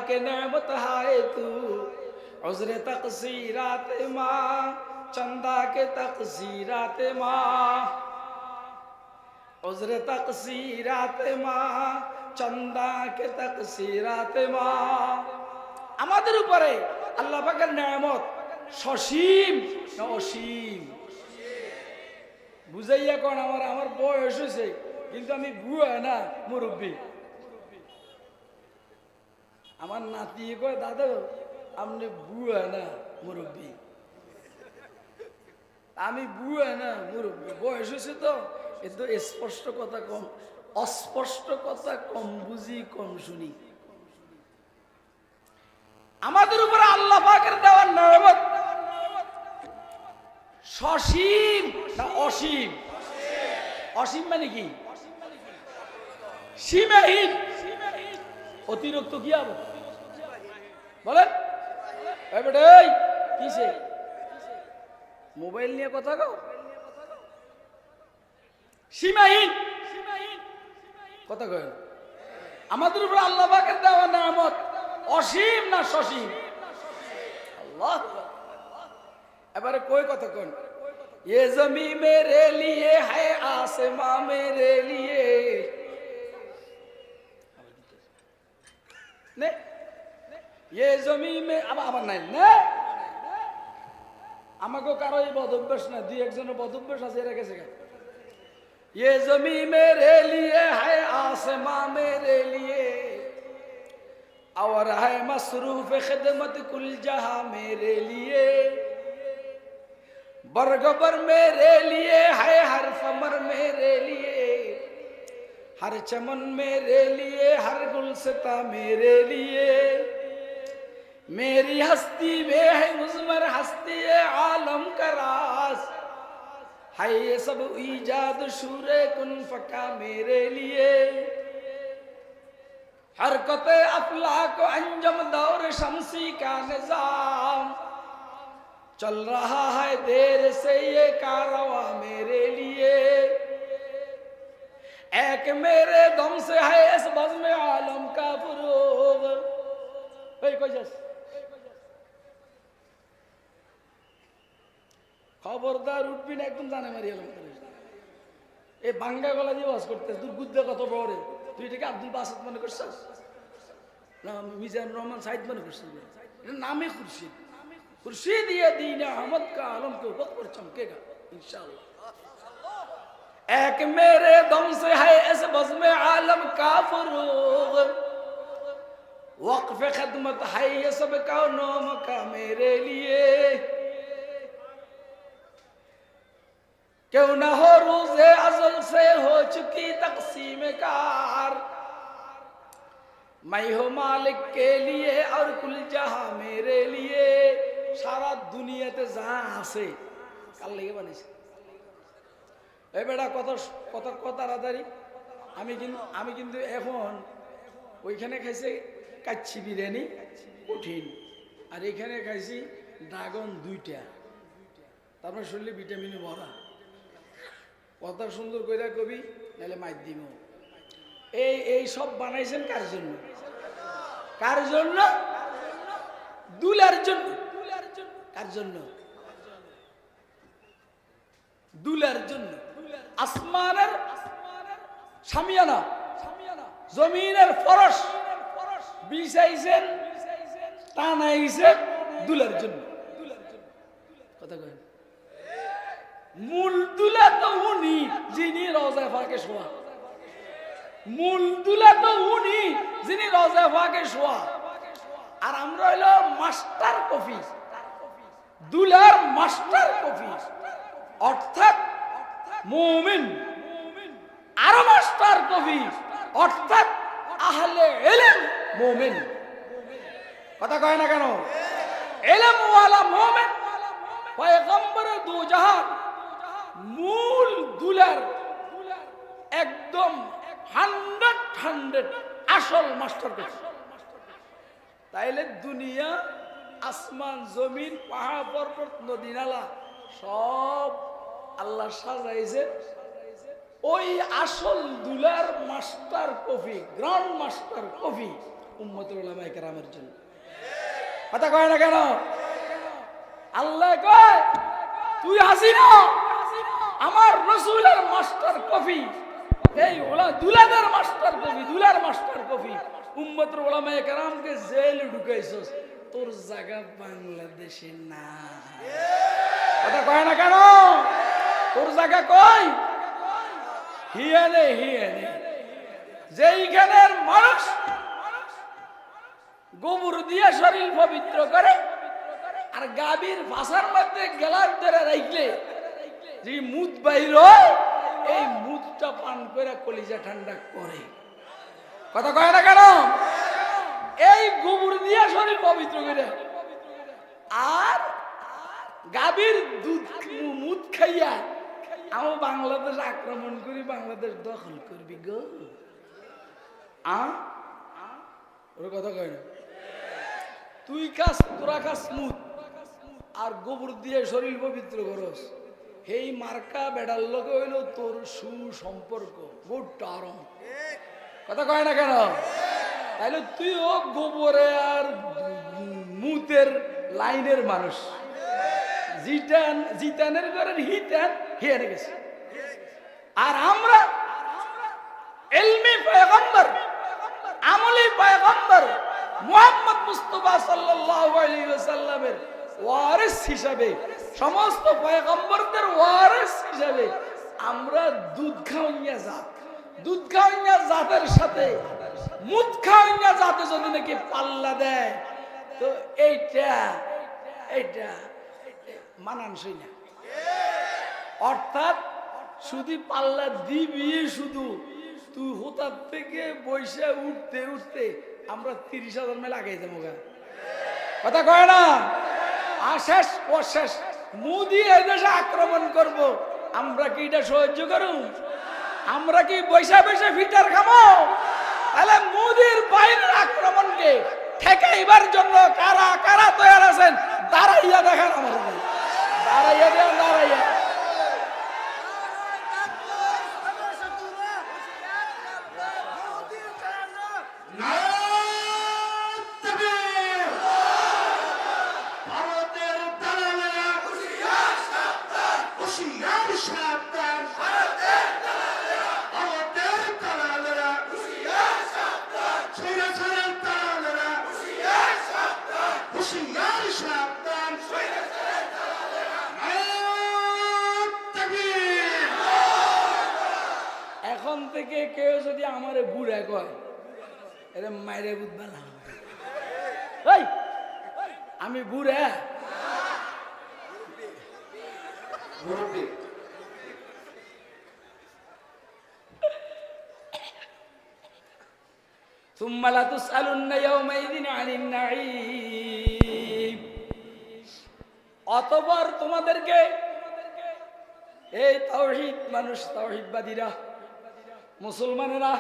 के नेमत हाय तू उज़्र तक़सीरात माँ चंदा के तक़सीरात माँ उज़्र तक़सीरात माँ चंदा के तक़सीरात माँ আমাদের উপরে আল্লাহ পাকের নেয়ামত সসীম না অসীম বুঝাইয়া কোন আমার বয়স হয়েছে কিন্তু আমি বুয়া না মুরব্বী আমার নাতি কয় দাদা আপনি বুয়া না মুরব্বী আমি বুয়া না মুরব্বী বয়স হয়েছে তো এতো স্পষ্ট কথা কম অস্পষ্ট কথা কম বুঝি কম শুনি আমাদের উপরে আল্লাহ পাকের দেওয়া নেয়ামত সসীম না অসীম অসীম মানে কি সীমাহীন অতিরিক্ত কি হবে বলেন এই কিসে মোবাইল নিয়ে কথা কও সীমাহীন কথা কয় আমাদের উপর আল্লাহ পাকের দেওয়া নেয়ামত অসীম না সসীম আল্লাহ এবারে কই কথা কোন ये ज़मीं मेरे लिए है आसमां मेरे लिए ने ये ज़मीं में अब নাই না আমাগো কারো এই বদভ্যাস না দুই একজনের বদভ্যাস আছে এরা গেছে ये ज़मीं मेरे लिए है आसमां मेरे लिए और है मसरूफ खिदमत कुल जहां मेरे लिए बरगबर मेरे लिए है हर समर मेरे लिए हर चमन मेरे लिए हर गुलसिता मेरे लिए मेरी हस्ती में है मुज़मर हस्ती आलम का राज है ये सब ईजाद शूरे कुन फका मेरे लिए हरकत अफलाक अंजम दौर शमसी का निजाम चल रहा है देर से ये कारवा मेरे लिए एक मेरे दम से है इस बज़्म आलम का फुरूग खबरदार उठबी ना एकदम जाने मारी ए बांगा गला দিয়ে ওয়াজ করতে দুর্গুদ্দা কত বড় তুই এটাকে আব্দুল বাসিত মনে করছিস না মিজান রহমান সাইদ মনে করছিস এটা নামে খুরশিদ खुर्शीद ये दीन अहमद का आलम के वक्त पर चमकेगा इंशाअल्लाह एक मेरे दम से है इस बज़्म आलम का फरूग वक्फ खिदमत है ये सब कौनों का मेरे लिए क्यों ना हो रोज़े अज़ल से हो चुकी तक़सीम कार मैं हूँ मालिक के लिए और कुल जहां मेरे लिए সারা দুনিয়াতে যা আছে কাল লেগে বানাইছে এই বেটা কত তাড়াতাড়ি আমি কিন্তু এখন ওইখানে খাইছে কাচ্চি বিরিয়ানি কঠিন আর এখানে খাইছি ড্রাগন দুইটা তারপর শরীরে ভিটামিনে ভরা কথা সুন্দর কইরা কবি নাহলে মাইর দিব এই সব বানাইছেন কার জন্য দুলার জন্য কার জন্য দুলার জন্য আসমানের শামিয়ানা জমিনের ফরশ বিছাইছেন টানাইছেন দুলার জন্য কথা কয় মূল দুলা তো উনি যিনি রওজা পাকে শোয়া মূল দুলা তো উনি যিনি রওজা পাকে শোয়া আর আমরা হইলো মাস্টার কফি দুলার মাস্টার কফি অর্থাৎ মুমিন আরো মাস্টার কফি অর্থাৎ আহলে ইলম মুমিন কথা কয় না কেন ইলম ওয়ালা মুমিন পয়গম্বর দু জাহান মূল দুলার একদম 100 আসল মাস্টার কফি তাইলে দুনিয়া আসমান জমিন পাহাড় পর্বত নদী নালা সব আল্লাহ সাজাইছে ওই আসল দুলার মাস্টার কফি গ্র্যান্ড মাস্টার কফি উম্মতুল উলামায়ে কেরামের জন্য। কথা কয় না কেন? আল্লাহ কয় তুই হাসিনা আমার রাসূলের মাস্টার কপি, এই দুলাদের মাস্টার কপি, দুলার মাস্টার কপি, উম্মতুল উলামায়ে কেরামকে জেলে ঢুকাইছস, তোর জায়গা বাংলাদেশে না। কথা কয় না কেন? তোর জায়গা কই? হিয়ানে হিয়ানে। যেইখানের মানুষ গোবর দিয়ে শরীর পবিত্র করে আর গাভীর ভাষার মধ্যে গেলার ধরে রাখলে যে মুদ বাইর হয়, এই মুদটা পান করে কলিজা ঠান্ডা করে। কথা কয় না কেন? এই গোবর দিয়ে শরীর পবিত্র করে আর গাভীর দুধ মুদ খাইয়া আমার বাংলাদেশ আক্রমণ করি, বাংলাদেশ দখল করবি গো। ওর কথা কয় না। তুই খাস, তোরা খাস মুদ আর গোবর দিয়ে শরীর পবিত্র করস, এই মার্কা বেড়ার লোক হইল তোর সুসম্পর্ক, গুড টার্ম। কথা কয় না কেন? তাইলে তুইও গোবরে আর মুতের লাইনের মানুষ। জিতানের ঘরের হিতান হিয়ারে গেছে। আর আমরা ইলমি পয়গম্বর, আমলি পয়গম্বর মুহাম্মদ মুস্তাফা সাল্লাল্লাহু আলাইহি ওয়াসাল্লামের ওয়ারিস হিসাবে, সমস্ত পয়গম্বরদের ওয়ারিস হিসাবে আমরা দুধ খাওয়াইয়া জাত, দুধ খাওয়াইয়া জাতের সাথে মুদ খাওয়াইয়া জাতে যদি নাকি পাল্লা দেয়, তো এইটা মানানসই না। অর্থাৎ শুধু পাল্লা দিবি, শুধু তুই হোতার থেকে বৈশা উঠতে উঠতে আমরা 30,000 মেলা আগে যাবো। কথা কয় না? আশেষ অশেষ মোদি এদেশে আক্রমণ করব, আমরা কি এটা সহ্য করুন? আমরা কি বৈশা বৈশা ফিটার খাবো? তাহলে মোদির বাহিনীর আক্রমণকে ঠেকাইবার জন্য কারা কারা তৈরি আছেন দাঁড়াইয়া দেখেন। আমার দাঁড়াইয়া দেন, দাঁড়াইয়া। এখন থেকে কেউ যদি আমারে বুড়া কয়, এটা মাইরে বুঝবা না, আমি বুড়া। সুম্মা লাতুসআলুন্না ইয়াওমাইযিন আনিন নাঈম। অতঃপর তোমাদেরকে, এই তাওহীদ মানুষ, তাওহীদবাদীরা, মুসলমানেরা,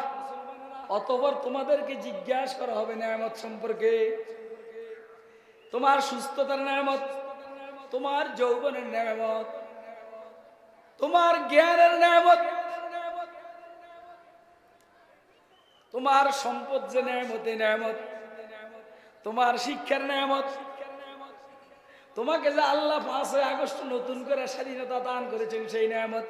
অতঃপর তোমাদেরকে জিজ্ঞাসা করা হবে নেয়ামত সম্পর্কে। তোমার সুস্থতার নেয়ামত, তোমার যৌবনের নেয়ামত, তোমার জ্ঞানের নেয়ামত, তোমার সম্পদ যে নেয়ামত, এই নেয়ামত, তোমার শিক্ষার নেয়ামত, তোমাকে যে আল্লাহ 5 আগস্ট নতুন করে স্বাধীনতা দান করেছেন সেই নেয়ামত,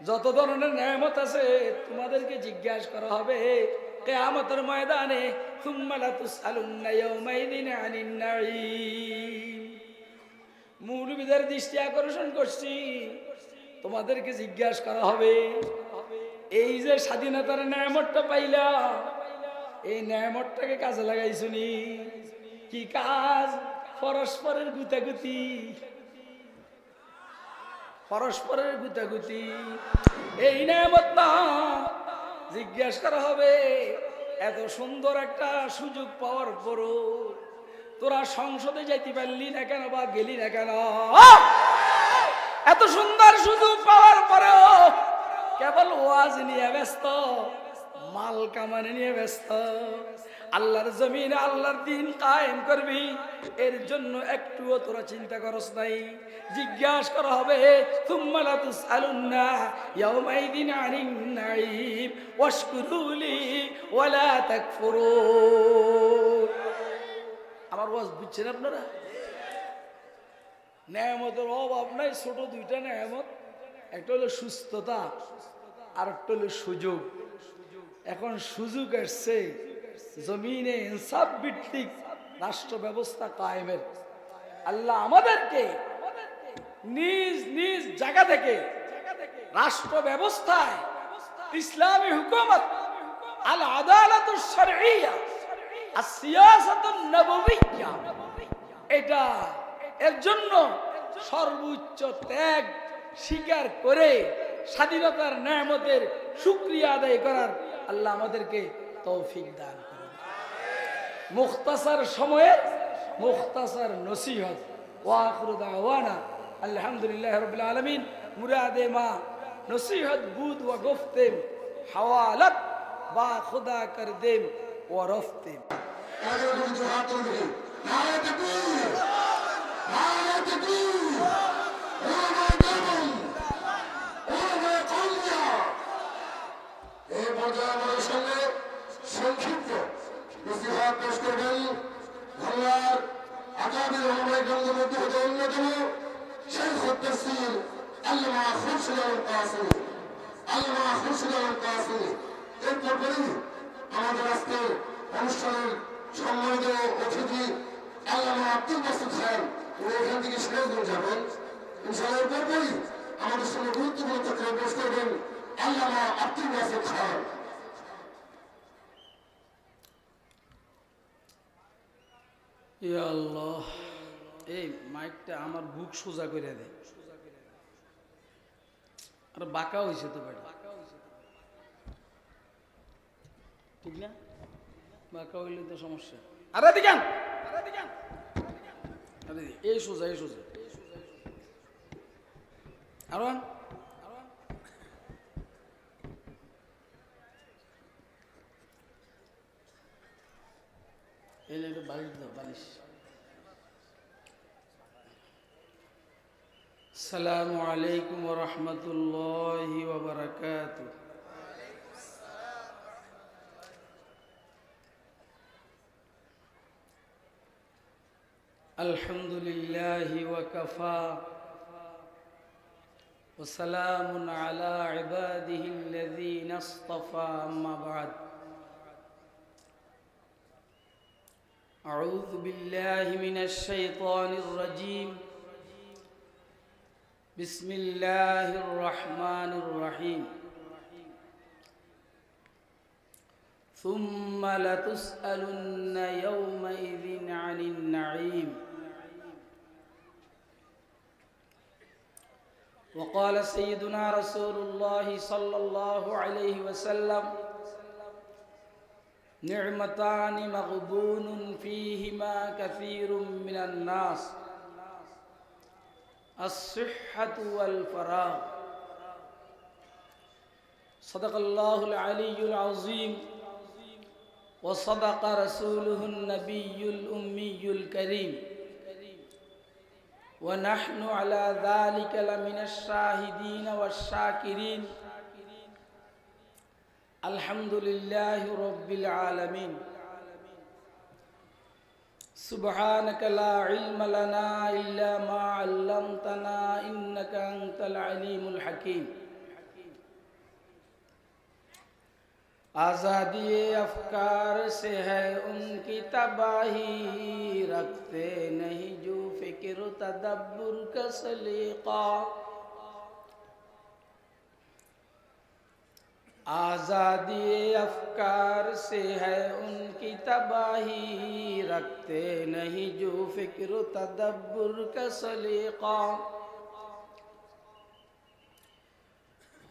যত ধরনের নেয়ামত আছে তোমাদেরকে জিজ্ঞাসা করা হবে কিয়ামতের ময়দানে। সুম্মা লাতুসআলুন্না ইয়াওমাইযিন আনিন নাঈম। মৌলবীদের দৃষ্টি আকর্ষণ করছি, তোমাদেরকে জিজ্ঞাসা করা হবে এই যে স্বাধীনতার নেয়ামতটা পাইলা, এই নেয়ামতটাকে কাজে লাগাইছুনি কি কাজ? পরস্পরের গুতাগুতি, পরস্পরের গুতাগুতি, এই নেয়ামত না। জিজ্ঞাসা করা হবে এত সুন্দর একটা সুযোগ পাওয়ার পরও তোরা সংসদে যাইতে পারলি না কেন বা গেলি না কেন? এত সুন্দর সুযোগ পাওয়ার পরেও কেবল ওয়াজ নিয়ে ব্যস্ত, মাল কামানে নিয়ে ব্যস্ত। আল্লাহর জমিনে আল্লাহর দিন কায়েম করবি, এর জন্য একটুও তোরা চিন্তা করস নাই। জিজ্ঞাসা করা হবে সুম্মা লা তুসআলুন্না ইয়াউমাইদিন আনিন নাঈম ওয়াশকুরুলি ওয়ালা তাকফুরুন। আমার ওয়াজ বুঝছেন আপনারা? নেয়ামতের অভাব নাই, ছোট দুইটা নেয়ামত, একটা হলো সুস্থতা আর একটা হলো সুযোগ। এখন সুযোগ আসছে জমিনে ইনসাফ ভিত্তিক রাষ্ট্র ব্যবস্থা কায়েমের। আল্লাহ আমাদেরকে নিজ নিজ জায়গা থেকে রাষ্ট্র ব্যবস্থায় ইসলামী হুকুমত, আল আদালাতুশ শারঈয়া, আস সিয়াসাতুন নববিয়্যা, এটা এর জন্য সর্বোচ্চ ত্যাগ স্বীকার করে স্বাধীনতার নেয়ামতের শুকরিয়া আদায় করার আল্লাহ আমাদেরকে তৌফিক দান করুন। মুখতাসার সময়ে মুখতাসার নসিহত। ওয়া আখিরু দাওয়ানা আলহামদুলিল্লাহি রাব্বিল আলামিন। মুরাদে মা নসিহত বুদ ওয়া গুফতেম হাওয়ালাত বা খুদা কর দেম ওয়া রফতেম। সংক্ষিপ্ত নসিহত পেশ করবেন বাংলার আকাবির ওলামায়ে কেরামের মধ্যে হতে অন্যতম শাইখুত তাফসীর আল্লামা খুরশিদ আল কাসেমী, আল্লামা খুরশিদ আল কাসেমী। এরপর পরেই আমাদের আজকের অনুষ্ঠানের সম্মানিত অতিথি আল্লামা আব্দুল মাসুদ খান, উনি এখান থেকে সিরাজগঞ্জ যাবেন ইনশাআল্লাহ। এরপর পরেই আমাদের সঙ্গে গুরুত্বপূর্ণ তথ্য পেশ করবেন আল্লামা আব্দুল মাসুদ খান। ইয়া আল্লাহ, এই মাইকটা আমার বুক সোজা করে দে। আর বাঁকা হয়েছে তো বেটা, ঠিক না? বাঁকা হইলে তো সমস্যা। আরে দিকান, আরে এই সোজা, এই সোজা। আরো বালিশ দাও, বালিশ। আসসালামু আলাইকুম ওয়া রাহমাতুল্লাহি ওয়া বারাকাতুহু। আলহামদুলিল্লাহি ওয়া কাফা ওয়া সালামুন আলা ইবাদিহিল্লাযীনা ইসতাফা, আম্মা বা'দ। أعوذ بالله من الشيطان الرجيم. بسم الله الرحمن الرحيم. ثم لتسألن يومئذ عن النعيم. وقال سيدنا رسول الله صلى الله عليه وسلم: نعمتان مغبون فيهما كثير من الناس، الصحة والفراغ. صدق الله العلي العظيم وصدق رسوله النبي الأمي الكريم، ونحن على ذلك لمن الشاهدين والشاكرين. الحمد لله رب العالمين. سبحانك لا علم لنا إلا ما علمتنا إنك أنت العليم الحكيم. आज़ादी अफकार से है उनकी तबाही, रखते नहीं जो फिक्र तदब्बुर का सलीका। आज़ादी अफकार से है उनकी तबाही, रखते नहीं जो फिक्र तदब्बुर का सलीका।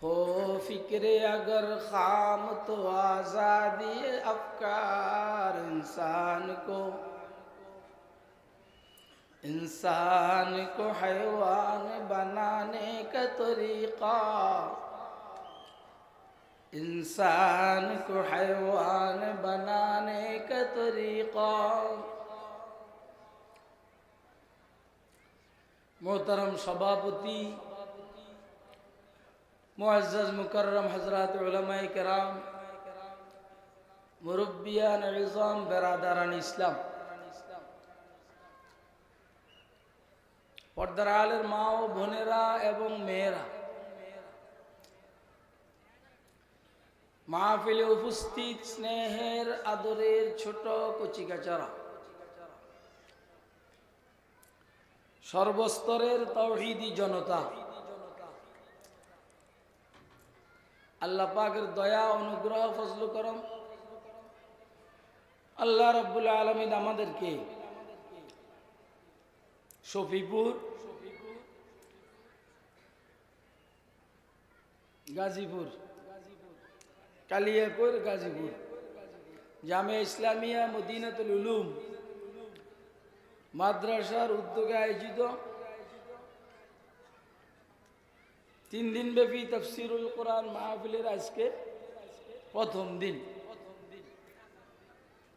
हो फिक्रे अगर खाम तो आज़ादी अफकार इंसान को हैवान बनाने का तरीक़ा। इंसान को हैवान बनाने का तरीका। मोहतरम सभापति, मुअज़्ज़ज़ मुकर्रम हज़रात उलमाए किराम, मुरब्बियान इज़ाम, बेरादारान इस्लाम, পর্দার আলের মা ও বোনেরা এবং মেয়েরা, মাহফিলে উপস্থিত স্নেহের আদরের ছোট কচিকাচারা, সর্বস্তরের তাওহীদি জনতা, আল্লাহ পাকের দয়া, অনুগ্রহ, ফজল করম আল্লাহ রাব্বুল আলামিন আমাদেরকে শফিপুর, গাজীপুর, কালিয়াকৈর গাজীপুর জামিয়া ইসলামিয়া মদিনাতুল উলুম মাদ্রাসার উদ্যোগে আয়োজিত 3 দিনব্যাপী তাফসীরুল কোরআন মাহফিলের আজকে প্রথম দিন।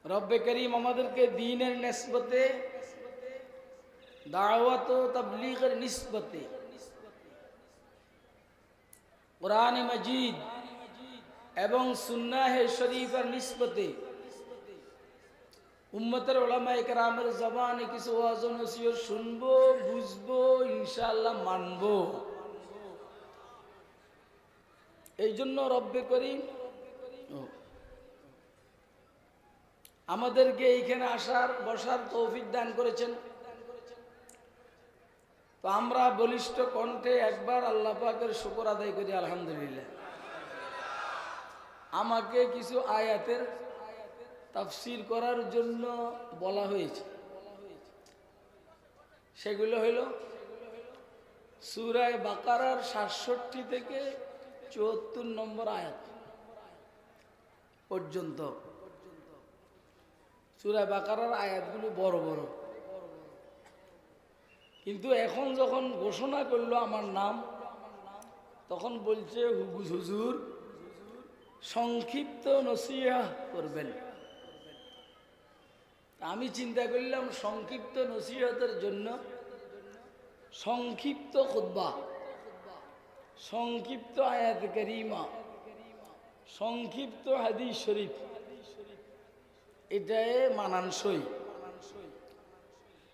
রব্বে করিম আমাদেরকে দ্বীনের নিসবতে, দাওয়াত ও তাবলীগের নিসবতে, কোরআন মাজিদ এবং সুন্নাহ শরীফের নিসবতে উম্মতের উলামায়ে কেরামের জবানে কিছু ওয়াজ ও নসিহত শুনবো, বুঝবো, ইনশাআল্লাহ মানবো। এই জন্য রব্বে করিম আমাদেরকে এইখানে আসার বসার তৌফিক দান করেছেন। তো আমরা বলিষ্ঠ কণ্ঠে একবার আল্লাহ পাকের শুকর আদায় করি আলহামদুলিল্লাহ। আমাকে কিছু আয়াতের তাফসীর করার জন্য বলা হয়েছে, সেগুলো হইল সূরা বাকারার 67 থেকে 74 নম্বর আয়াত পর্যন্ত। সূরা বাকারার আয়াতগুলো বড় বড়, কিন্তু এখন যখন ঘোষণা করলো আমার নাম, তখন বলছে হুজুর সংক্ষিপ্ত নসিহা করবেন। আমি চিন্তা করলাম সংক্ষিপ্ত নসিহতের জন্য সংক্ষিপ্ত খুতবা, সংক্ষিপ্ত আয়াত কারিমা, সংক্ষিপ্ত হাদিস শরীফ, এটাই মানানসই।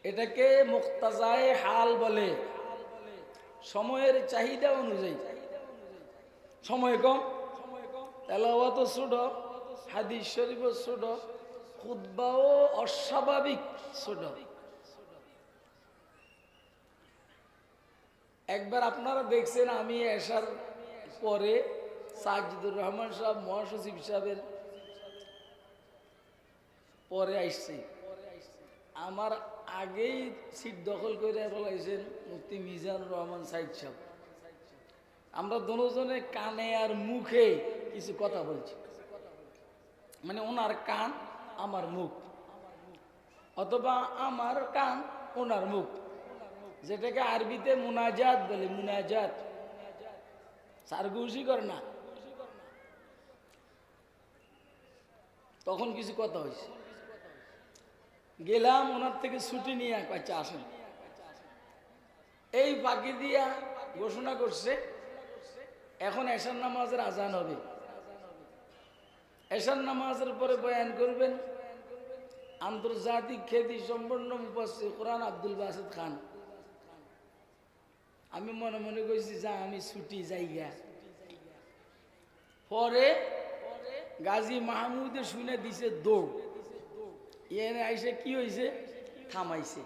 এটাকে মুক্তাজায়ে হাল বলে। সময়ের চাহিদা অনুযায়ী, সময় কম, তেলাওয়াত ছোট, হাদিস শরীফ ছোট, খুতবাও অস্বাভাবিক ছোট। একবার আপনারা দেখছেন আমি আসার পরে সাজিদুর রহমান সাহেব মহাসচিব সাহেবের পরে আসছে, আমার আগেই সিট দখল করে ফেলাইছেন মুফতি মিজানুর রহমান সাইদ সাহেব। আমরা দুজনে কানে আর মুখে কিছু কথা বলছি, মানে ওনার কান আমার মুখ, অথবা আমার কান ওনার মুখ, যেটাকে আরবিতে মুনাজাত বলে। মুনাজাত সারগুসি করে না। তখন কিছু কথা হয়েছে, গেলাম ওনার থেকে ছুটি নিয়ে, আচ্ছা আসেন। এই ফাঁকি দিয়া ঘোষণা করছে এখন এশার নামাজের আজান হবে, এশার নামাজের পরে বয়ান করবেন আন্তর্জাতিক খ্যাতি সম্পন্ন মুফাসসির কোরআন আব্দুল বাসিত খান। আমি মনে মনে কইছি যা আমি ছুটি যাইগা। পরে গাজী মাহমুদে শুনে দিছে দৌড়, এনে আইসে কি হয়েছে, থামাইছে।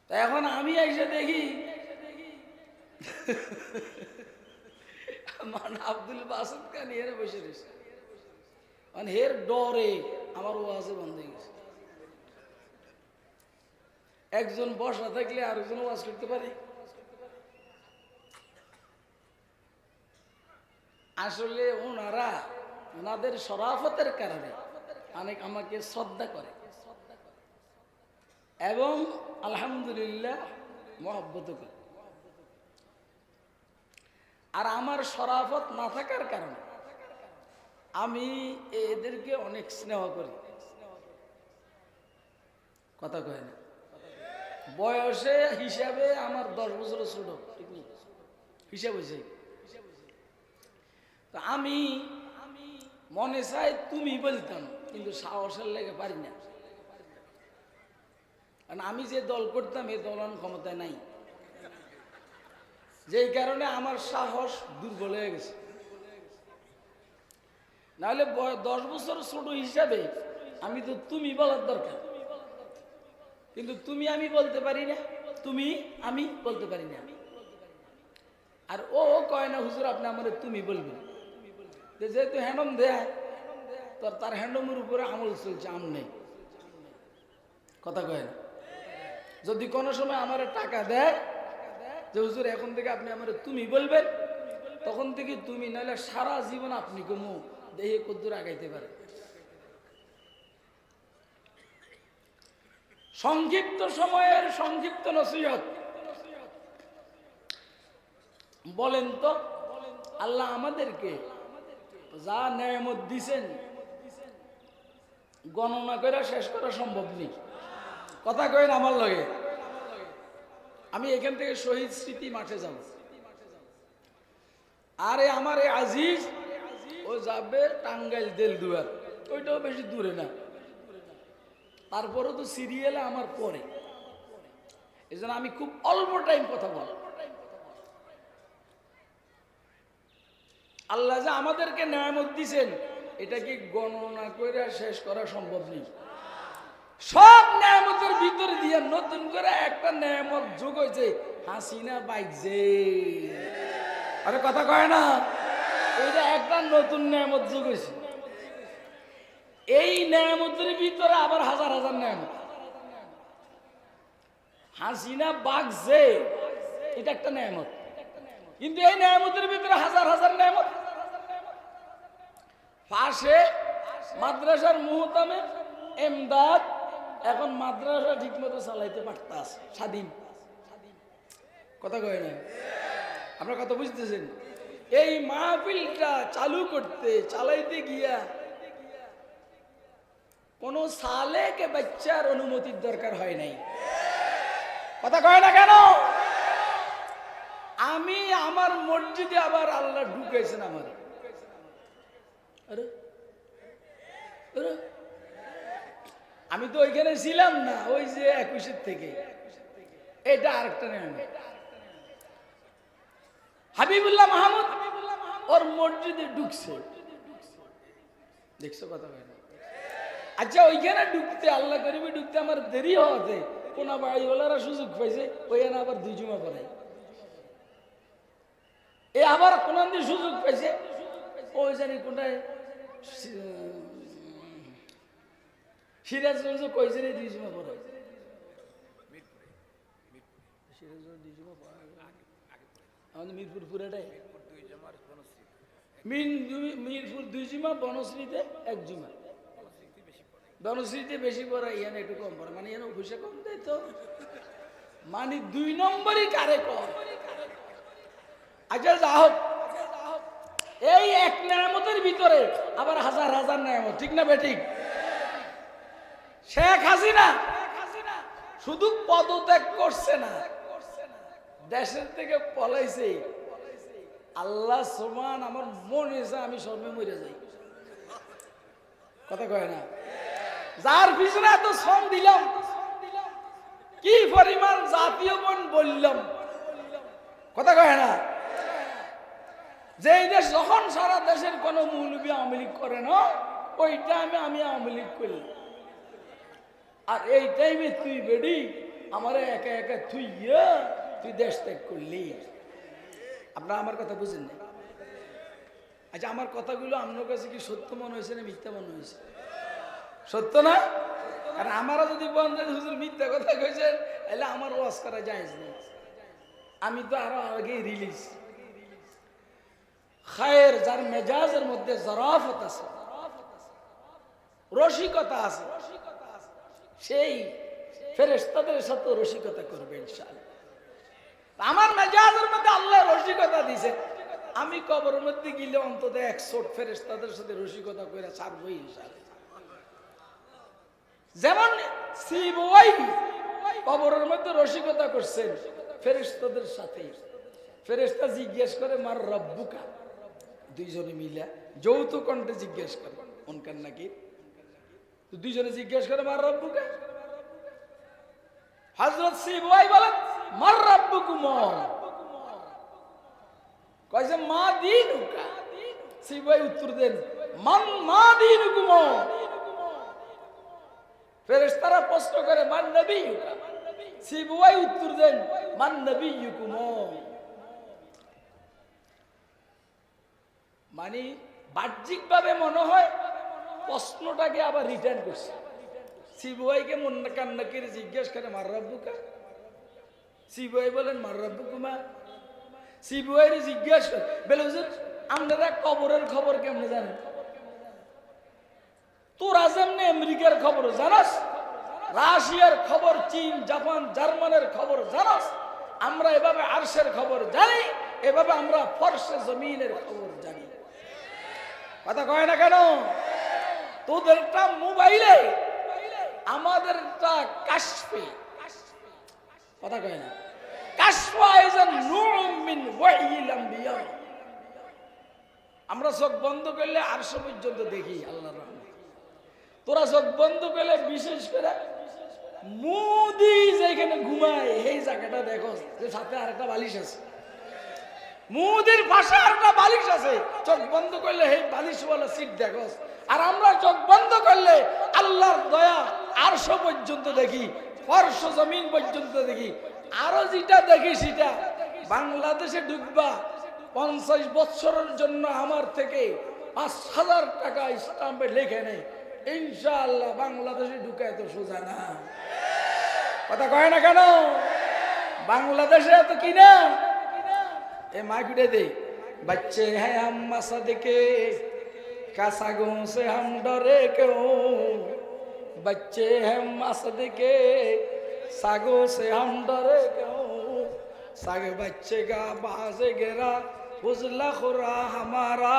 তা এখন আমি আইসে দেখি মানে আব্দুল বাসিত খান এনে বসে রয়েছে, মানে হের ডরে আমার ওয়াজে বন্ধ হয়ে গেছে। একজন বসা থাকলে আরেকজন ওয়াজ করতে পারে। আসলে ওনারা ওনাদের শরাফতের কারণে অনেক আমাকে শ্রদ্ধা করে এবং আলহামদুলিল্লাহ মহব্বত করে। আর আমার শরাফত না থাকার কারণে আমি এদেরকে অনেক স্নেহ করি। কথা কয় না, বয়সে হিসাবে আমার 10 বছরের ছোট, ঠিক নেই হিসাব হয়েছে। তো আমি মনে চাই তুমি বলতাম, কিন্তু সাহসের লেগে পারি না, কারণ আমি যে দল করতাম এই দলন ক্ষমতায় নাই, যেই কারণে আমার সাহস দুর্বল হয়ে গেছে। নাহলে 10 বছর ছোট হিসাবে আমি তো তুমি বলার দরকার, কিন্তু তুমি আমি বলতে পারি না, তুমি আমি বলতে পারি না। আর ও কয় না হুজুর আপনি আমার তুমি বলবেন, যেহেতু হ্যান্ডম দেয় তো তার হ্যান্ডমের উপরে আমল চলছে, আম নেই। কথা কয় না, যদি কোনো সময় আমার টাকা দেয় যে হুজুর এখন থেকে আপনি আমার তুমি বলবেন, তখন থেকে তুমি, নাহলে সারা জীবন আপনি কমু দেহে কদ্দুর আগাইতে পারে। সংক্ষিপ্ত সময়ের সংক্ষিপ্ত নসিহত। বলেন তো আল্লাহ আমাদেরকে যা নেয়ামত দিছেন গণনা করে শেষ করা সম্ভব নেই। কথা কয়েন আমার লগে, আমি এখান থেকে শহীদ স্মৃতি মাঠে যাব, আরে আমার এই আজিজ ও যাবে টাঙ্গাইল দেলদুয়ার, ওইটাও বেশি দূরে না, তারপরেও তো সিরিয়ালে আমার পরে, এই জন্য আমি খুব অল্প টাইম কথা বল। আল্লাহ যে আমাদেরকে নেয়ামত দিছেন এটা কি গণনা করে শেষ করা সম্ভব নেই। সব নেয়ামতের ভিতরে দিয়ে নতুন করে একটা নেয়ামত যোগ হয়েছে, হাসিনা বাইকছে। আরে কথা কয় না, ওইটা একটা নতুন নেয়ামত যোগ হয়েছে। এই নেয়ামতের ভিতরে আবার হাজার হাজার নেয়ামত। হাসিনা বাগছে এটা একটা নেয়ামত, কিন্তু এই নেয়ামতের ভিতরে হাজার হাজার নেয়ামত। পাশে মাদ্রাসার মুহতামে এমদাদ এখন মাদ্রাসা ঠিক মতো চালাইতে পারতাছে, স্বাধীন। কথা কয় না, আপনার কথা বুঝতেছেন? এই মাহফিলটা চালু করতে চালাইতে গিয়া কোন সালেকে বাচ্চার অনুমতির দরকার হয় নাই। কথা কয় না কেন? আমি আমার মসজিদে আবার আল্লাহ ঢুকেছেন আমার। আমি তো ওইখানে ছিলাম না, ওই যে 21 থেকে, এটা আরেকটা নেই। হাবিবুল্লাহ মাহমুদ ওর মসজিদে ঢুকছে, দেখছো? কথা বলে আচ্ছা, ওইখানে ঢুকতে আল্লাহ করিবে ঢুকতে আমার দেরি হওয়াতে কোনা বাড়িওয়ালারা সুযোগ পাইছে, ওইখানে আবার 2 জুমা পড়াই। এ আবার কোন দিন সুযোগ পাইছে, ওই জানি কোনটায় সিরাজগঞ্জ কইছে 2 জুমা পড়াই। আমাদের মিরপুর পুরাটাই, মিরপুর 2 জুমা, বনশ্রীতে 1 জুমা। বনশ্রীতে বেশি পড়া, ইয়ানে একটু কম পড়ে, মানে ইয়ানে পয়সা কম দেয় তো, মানে 2 নম্বরই কারে কম। আচ্ছা যা হোক, এই এক নেয়ামতের ভিতরে আবার হাজার হাজার নেয়ামত, ঠিক না বেঠিক? শেখ হাসিনা শুধু পদত্যাগ করছে না, দেশের থেকে পলাইছে। আল্লাহ সুবহান, আমার মনে হয়েছে আমি শর্মে মরে যাই। কথা কয় না, যার পিছনে এত শ্রম দিলাম, কি পরিমাণ জাতীয় বন বললাম। কথা কয় না, যে দেশ যখন সারা দেশের কোন মৌলবী আওয়ামী লীগ করে না, ওই টাইমে আমি আওয়ামী লীগ করলাম। আর এই টাইমে তুই বেডি আমার একা একা তুই দেশ ত্যাগ করলি। আপনারা আমার কথা বুঝেন না? আচ্ছা, আমার কথাগুলো আপনার কাছে কি সত্য মনে হয়েছে না মিথ্যা মনে হয়েছে? সত্য না? কারণ আমারও যদি বন্ধু হুজুর মিথ্যা কথা কইছেন, তাহলে আমার ওয়াজ করা যায় না। আমি তো আরো আগে রিলিজ। খায়ের, যার মেজাজের মধ্যে জরাফত আছে, রসিকতা আছে, সেই ফেরেশতাদের সাথে রসিকতা করবে ইনশাআল্লাহ। আমার মেজাজের মধ্যে আল্লাহ রসিকতা দিয়েছে, আমি কবরের মধ্যে গেলে অন্তত 100 ফেরেশতাদের সাথে রসিকতা করে ছাড়বই ইনশাআল্লাহ। যেমন সিবওয়াই কবরের মধ্যে রসিকতা করছেন ফেরেশতাদের সাথে। ফেরেশতা জিজ্ঞেস করে মার রব্বুকা, দুইজনে মিলে যৌথ কণ্ঠে জিজ্ঞেস করে অনকার নাকি, দুইজনে জিজ্ঞেস করে মার রব্বুকা। হযরত সিবওয়াই বলেন মার রব্বুকুম, কয় যে মা দীনুকা। সিবওয়াই উত্তর দেন মান মা দীনুকুম। ফেরেশতারা প্রশ্ন করে মান নবিয়ুকা। সিবওয়াই উত্তর দেন মান নবিয়ুকুম। মানে বাহ্যিকভাবে মনে হয় প্রশ্নটাকে আবার রিটার্ন করছে। সিবওয়াইকে মন কান্না করে জিজ্ঞেস করে মার রব্বুকা। সিবওয়াই বলেন মার রব্বুকুমা। সিবওয়াইরে জিজ্ঞেস করে বলে হুজুর আপনারা কবরের খবর কেমনে জানেন? তোরা যেমনি আমেরিকার খবর জানাস, রাশিয়ার খবর, চীন, জাপান, জার্মানের খবর জানাস, আমরা এভাবে আরশের খবর জানি, এভাবে আমরা ফরশে জমিনের খবর জানি। কথা কয় না কেন? তোদেরটা মোবাইলে, আমাদেরটা কাশফে। কথা কয় না? কাশফা ইজ আ নূর মিন ওয়াহিল আম্বিয়া। আমরা চোখ বন্ধ করলে আরশ পর্যন্ত দেখি আল্লাহর রহমত। তোরা চোখ বন্ধ করলে বিশেষ করে মুদি যেখানে ঘুমায় এই জায়গাটা দেখো যে সাথে আরেকটা বালিশ আছে, মুদির পাশে আরেকটা বালিশ আছে। চোখ বন্ধ করলে এই বালিশওয়ালা সিট দেখো। আর আমরা চোখ বন্ধ করলে আল্লাহর দয়া আরশ পর্যন্ত দেখি, ফরশ জমিন পর্যন্ত দেখি। আরো যেটা দেখি সেটা বাংলাদেশে ঢুকবা 50 বছরের জন্য আমার থেকে 5,000 টাকা স্টাম্পে লিখে নেই, ইনশাআল্লাহ বাংলাদেশে ঢুকায় তো সোজা না। কথা কয় না কেন? বাংলাদেশে এত কিনা এ মাইকুটে দে बच्चे हैं हम मसद के कासागों से हम डरे क्यों, बच्चे हैं मसद के सागों से हम डरे क्यों, साग बच्चे का बाज गिरा फुजला खुरा हमारा,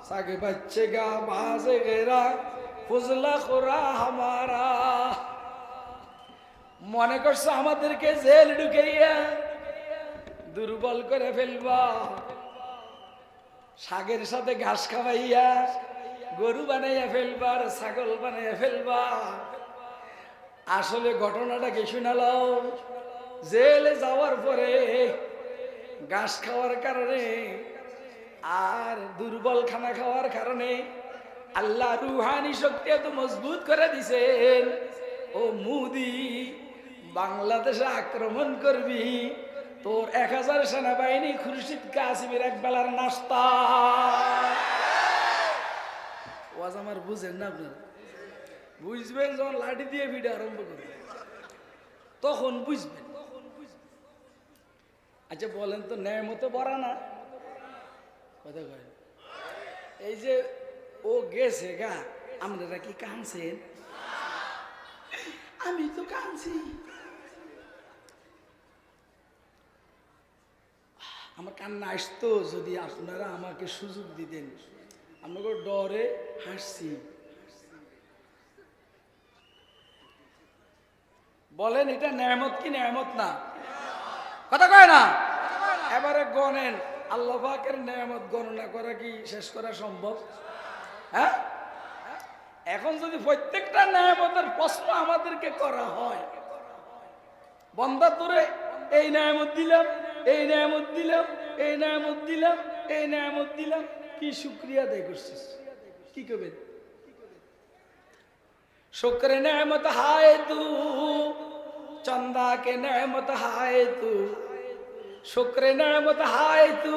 साग बच्चे का बाज गिरा फुजला खुरा हमारा। মনে করছো আমাদেরকে জেল ঢুকাইয়া দুর্বল করে ফেলবা, শাকের সাথে ঘাস খাওয়াইয়া গরু বানাইয়া ফেলবা, আর ছাগল বানাইয়া ফেলবা। আসলে ঘটনাটা কি শুনালাও? জেলে যাওয়ার পরে ঘাস খাওয়ার কারণে আর দুর্বল খানা খাওয়ার কারণে আল্লাহ রুহানি শক্তি এত মজবুত করে দিছেন, ও মুদি বাংলাদেশে আক্রমণ করবি, তোর 1000 সেনাবাহিনী খুরশিদ কাসিমের এক বেলার নাস্তা। ওয়াজ আমার বুঝেন না আপনারা? বুঝবেন যখন লাঠি দিয়ে ভিড়ে আরম্ভ করবে তখন বুঝবেন। আচ্ছা বলেন তো, ন্যায়মতো বড়া না? কথা কয় এই যে ও গেছে গা, আপনারা কি কাঁদছেন? আমি তো কাঁদছি। আমার কান্না আসতো যদি আপনারা আমাকে সুযোগ দিতেন। আমাকে ডরে হাসছি। বলেন এটা নেয়ামত কি নেয়ামত না? কথা কয় না? এবারে গণেন, আল্লাহ পাকের নেয়ামত গণনা করা কি শেষ করা সম্ভব? হ্যাঁ, এখন যদি প্রত্যেকটা নেয়ামতের প্রশ্ন আমাদেরকে করা হয়, বন্দা তোরে এই নেয়ামত দিলাম, এই নেয়ামত দিলাম, এই নেয়ামত দিলাম, এই নেয়ামত দিলাম, কি শুকরিয়া আদায় করছিস? কি করবেন? শুকরে নেয়ামত হায় তু, চন্দা কে নেয়ামত হায় তু, শুকরে নেয়ামত হায় তু,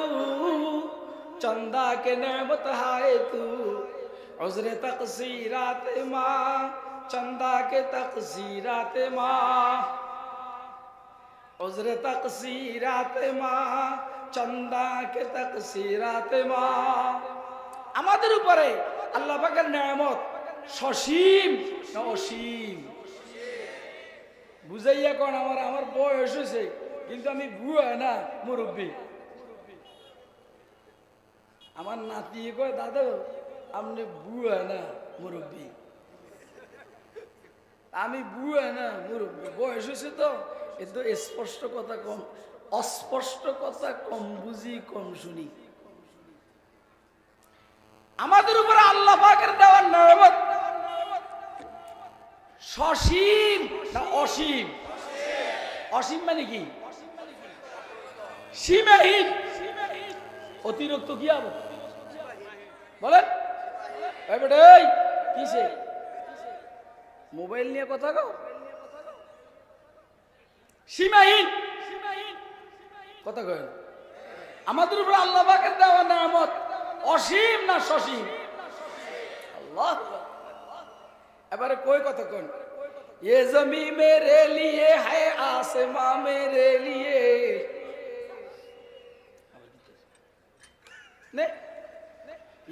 চন্দা কে নেয়ামত হায় তু, उज़्र तक़सीरात माँ, चंदा के तक़सीरात माँ, उज़्र तक़सीरात माँ, चंदा के तक़सीरात माँ। আমাদের উপরে আল্লাহ পাকের নিয়ামত সসীম না অসীম? বুঝাইয়া কোন? আমার বয়স হয়েছে কিন্তু আমি বুয়া না, মুরব্বী। আমার নাতি কয় দাদু আপনি বুয়া না মুরব্বী। আমি বুয়া না মুরব্বী, বয়স হয়েছে তো কিন্তু স্পষ্ট কথা কম, অস্পষ্ট কথা কম বুঝি কম শুনি। আমাদের উপরে আল্লাহ পাকের দেওয়ার নিয়ামত সসীম না অসীম? অসীম মানে কি? সীমাহীন। অতিরিক্ত কি হবে বলেন? কিসে মোবাইল নিয়ে কথা কও? সীমাহীন কথা কয়। আমাদের উপর আল্লাহ পাকের দেওয়া নিয়ামত অসীম না সসীম? আল্লাহ। এবারে কই কথা কোন? ये जमी मेरे लिए है आसमां मेरे लिए, ने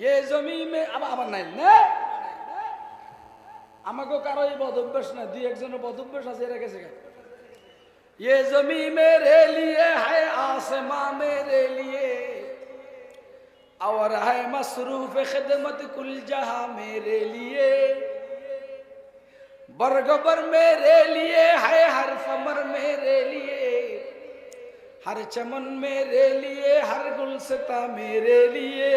ये जमी में আবার নাই না। আমাকে কারো এই বদভ্যাস না, দুই একজনের বদভ্যাস আছে এরা গেছে। ये जमी मेरे लिए है आसमां मेरे लिए और है मसरूफ खिदमत कुल जहां मेरे लिए, बरगबर मेरे लिए है हर फमर मेरे लिए, हर चमन मेरे लिए हर गुलसिता मेरे लिए,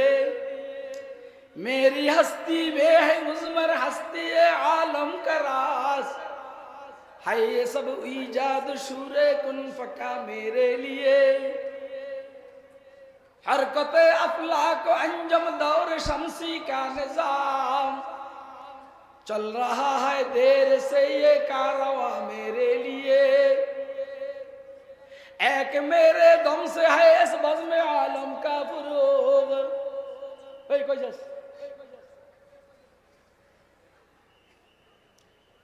मेरी हस्ती में है मुज़मर हस्ती आलम का राज, है ये सब ईजाद शूरे कुन फका मेरे लिए, हरकत अफलाक अंजम दौर शमसी का निजाम, चल रहा है देर से ये कारवां मेरे लिए, एक मेरे दम से है इस बज़्म आलम का फुरूग।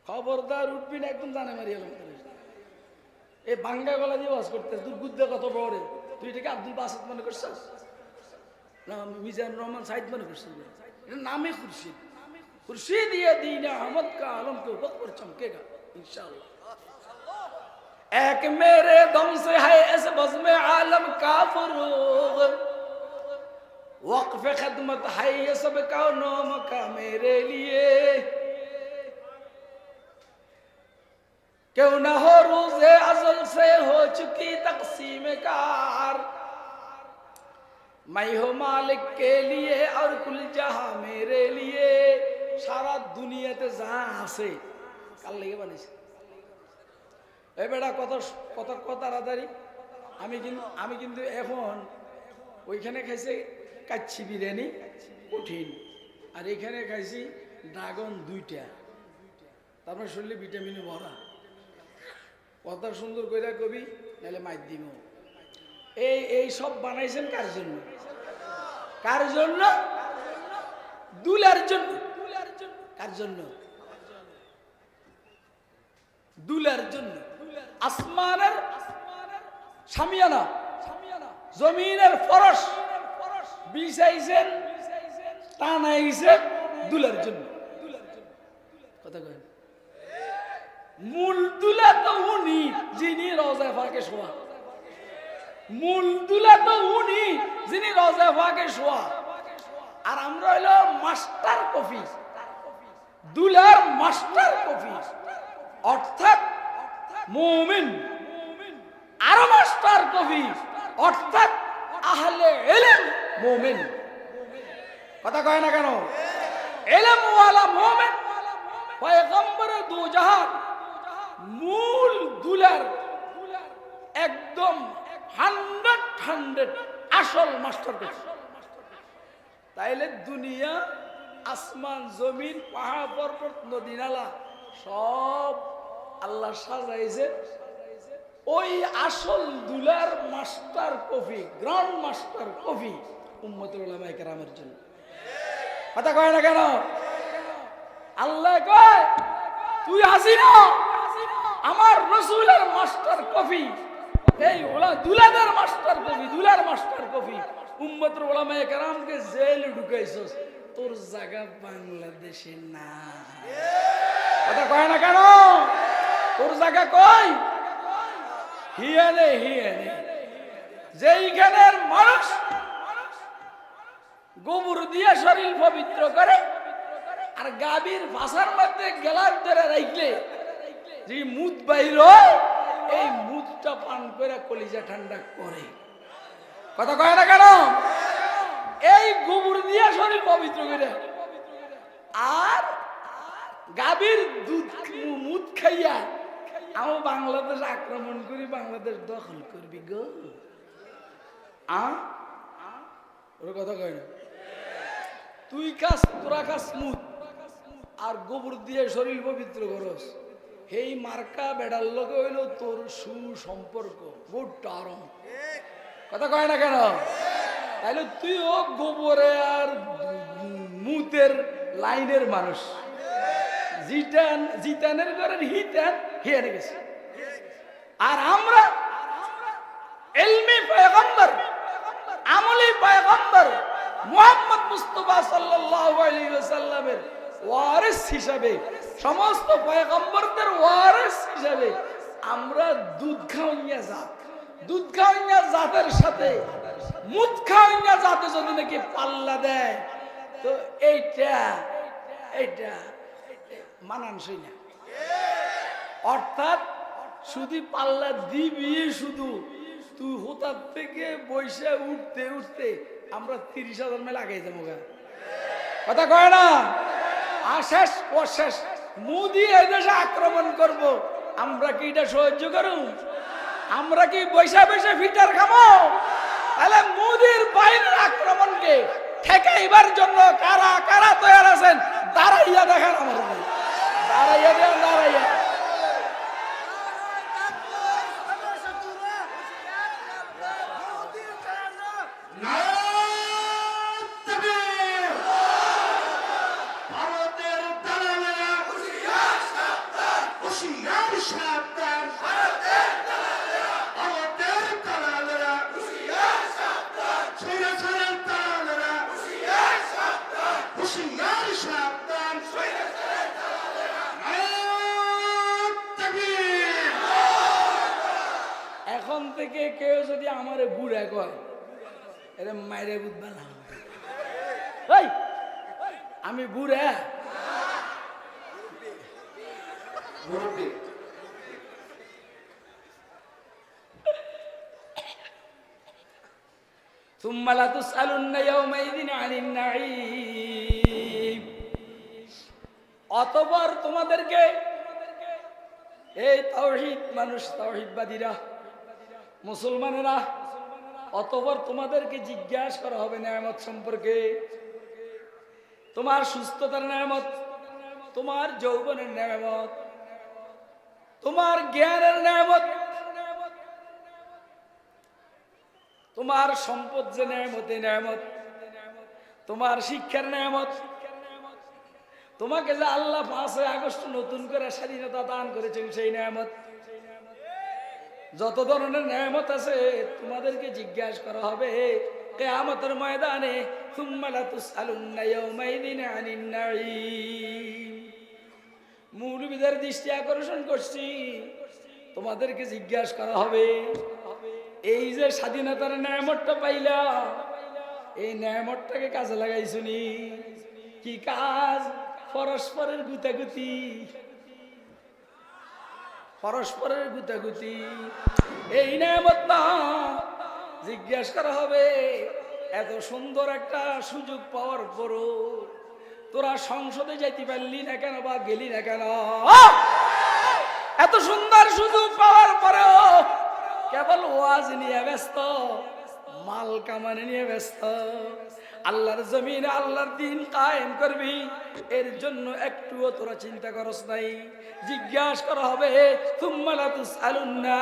खबरदार उठबी ना एकदम জানে মারি এলাম। এই বাঙ্গা গলা দিয়ে ওয়াজ করতে তোর গুদ্দে কত বড়, তুই এটাকে আব্দুল বাসিত মনে করছিস না মিজানুর রহমান সাইদ মনে করছিস? এটা নামে খুরশিদ। खुर्शीद ये दीन अहमद का आलम के ऊपर चमकेगा इंशाअल्लाह। एक मेरे दम से है इस बज़्म आलम का फरूग, वक्फ खिदमत है ये सब कौनों का मेरे लिए, क्यों न हो रोज़े अज़ल से हो चुकी तक़सीम कार, मैं हूँ मालिक के लिए और कुल जहां मेरे लिए, সারা দুনিয়াতে যা আছে কাল লেগে বানিয়েছে। এই বেটা কত কত কত তাড়াতাড়ি। আমি কিন্তু এখন ওইখানে খাইছি কাচ্ছি বিরিয়ানি কঠিন, আর এখানে খাইছি ড্রাগন 2টা, তারপরে শরীরে ভিটামিনে ভরা। কথা সুন্দর করে কবি নাহলে মাইর দিব। এই সব বানাইছেন কার জন্য? কার জন্য? দুলার জন্য। কার জন্য? দুলার জন্য। আসমানের সামিয়ানা, জমিনের ফরশ বিছাইছেন, টানাইছেন দুলার জন্য। কথা কয় মূল দুলা তো উনি যিনি রওজা পাকে শোয়া। মূল দুলা তো উনি যিনি রওজা পাকে শোয়া। আর আমরা হইল মাস্টার কপি, দুলার মাস্টার কপি, অর্থাৎ মুমিন। আরো মাস্টার কপি অর্থাৎ আহলে ইলম মুমিন। কথা কয় না কেন? ইলম ওয়ালা মুমিন পয়গম্বর দু জাহান, মূল দুলার একদম 100 আসল মাস্টার কপি। তাইলে দুনিয়া, আসমান, জমিন, পাহাড় পর্বত, নদী নালা সব আল্লাহ সাজাইছে ওই আসল দুলার মাস্টার কফি, গ্র্যান্ড মাস্টার কফি উম্মতুল উলামায়ে কেরামের জন্য। কথা কয় না কেন? আল্লাহ কয় তুই হাসিনা আমার রাসূলের মাস্টার কফি, এই দুলাদের মাস্টার কফি, দুলার মাস্টার কফি। উম্মতুল উলামায়ে কেরামকে জেলে ঢুকাইছস, তোর জায়গা বাংলাদেশে না। কথা কয় না কেন? তোর জায়গা কই? হিয়ানে হিয়ানে। যেইখানের মানুষ গোবর দিয়ে শরীর পবিত্র করে, আর গাভীর ভাষার মধ্যে গেলার ধরে রাখলে যে মুদ বাইর হয়, এই মুদটা পান করে কলিজা ঠান্ডা করে। কথা কয় না কেন? এই গোবর দিয়ে শরীর পবিত্র করে, আর গাভীর দুধ মুদ খাইয়া আমার বাংলাদেশ আক্রমণ করি, বাংলাদেশ দখল করবি গো। ওর কথা কয় না। তুই খাস, তোরা খাস মুদ, আর গোবর দিয়ে শরীর পবিত্র করস, এই মার্কা বেড়ার লোকে হইল তোর সুসম্পর্ক, গুড টার্ম। কথা কয় না কেন? তাইলে তুইও গোবরে আর মুতের লাইনের মানুষ। জিতানের ঘরের হিতান হিয়ারে গেছে, আর আমরা ইলমি পয়গম্বর, আমলি পয়গম্বর মুহাম্মদ মুস্তাফা সাল্লাল্লাহু আলাইহি ওয়াসাল্লামের ওয়ারিস হিসাবে, সমস্ত পয়গম্বরদের ওয়ারিস হিসাবে আমরা দুধ খাওয়াইয়া জাত, দুধ খাওয়াইয়া জাতের সাথে মুদ খাওয়াইয়া জাতে যদি নাকি পাল্লা দেয়, তো এইটা মানানসই না। অর্থাৎ শুধু পাল্লা দিবি, শুধু তুই হোতার থেকে বৈশা উঠতে উঠতে আমরা 30,000 মেলা আগে যাবো। কথা কয় না? আশেষ অশেষ মুদি এই দেশে আক্রমণ করব, আমরা কি এটা সহ্য করুন? আমরা কি বৈশা বৈশা ফিটার খামো? তাহলে মুদির বাইরের আক্রমণকে ঠেকাইবার জন্য কারা কারা তৈরি আছেন, দাঁড়াইয়া দেখেন। আমার দাঁড়াইয়া দেন, দাঁড়াইয়া। এখন থেকে কেউ যদি আমারে বুড়া কয়, এরে মাইরে বুঝবা না, আমি বুড়া। ثم لتسألن يومئذ عن النعيم। অতঃপর তোমাদেরকে, এই তাওহীদ মানুষ, তাওহীদবাদীরা, মুসলমানেরা, অতঃপর তোমাদেরকে জিজ্ঞাসা করা হবে নেয়ামত সম্পর্কে। তোমার সুস্থতার নেয়ামত, তোমার যৌবনের নেয়ামত, তোমার জ্ঞানের নেয়ামত, তোমার সম্পদ যে নেয়ামত, এই নেয়ামত, তোমার শিক্ষার নেয়ামত, তোমাকে যে আল্লাহ 5 আগস্ট নতুন করে স্বাধীনতা দান করেছেন সেই নেয়ামত, যত ধরনের নেয়ামত আছে তোমাদেরকে জিজ্ঞাসা করা হবে কিয়ামতের ময়দানে। সুম্মা লাতুসআলুন্না ইয়াওমাইযিন আনিন নাঈম। মৌলবীদের দৃষ্টি আকর্ষণ করছি, তোমাদেরকে জিজ্ঞাসা করা হবে এই যে স্বাধীনতার নেয়ামতটা পাইলা, এই নেয়ামতটাকে কাজে লাগাইছুনি কি কাজ? পরস্পরের গুতাগুতি, পরস্পরের গুতাগুতি, এই নেয়ামত না। জিজ্ঞাসা করা হবে এত সুন্দর একটা সুযোগ পাওয়ার পরও তোরা সংসদে যাইতে পারলি না কেন, বা গেলি না কেন? এত সুন্দর সুযোগ পাওয়ার পরেও কেবল ওয়াজ নিয়ে ব্যস্ত, মাল কামানে নিয়ে ব্যস্ত। আল্লাহর জমিনে আল্লাহর দ্বীন কায়েম করবি, এর জন্য একটুও তোরা চিন্তা করস নাই। জিজ্ঞাসা করা হবে সুম্মা লাতুসআলুন্না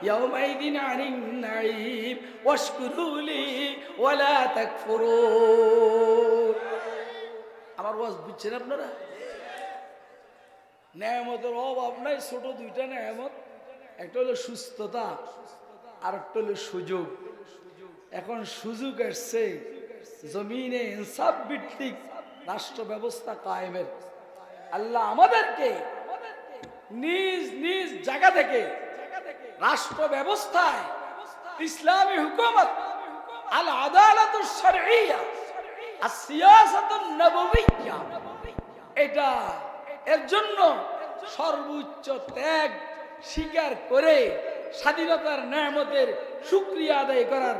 ইয়াওমাইযিন আনিন নাঈম ওয়াশকুরুলি ওয়ালা তাকফুরুন। আমার ওয়াজ বুঝছেন আপনারা? নেয়ামতের অভাব নাই, ছোট দুইটা নেয়ামত, একটা হলো সুস্থতা আর একটা হলো সুযোগ। এখন সুযোগ আসছে জমিনে ইনসাফ ভিত্তিক রাষ্ট্র ব্যবস্থা কায়েমের। আল্লাহ আমাদেরকে নিজ নিজ জায়গা থেকে রাষ্ট্র ব্যবস্থায় ইসলামী হুকুমত, আল আদালাতুশ শারঈয়া, আসিয়াসাতুন নববিয়্যা, এটা এর জন্য সর্বোচ্চ ত্যাগ স্বীকার করে স্বাধীনতার নেয়ামতের শুকরিয়া আদায় করার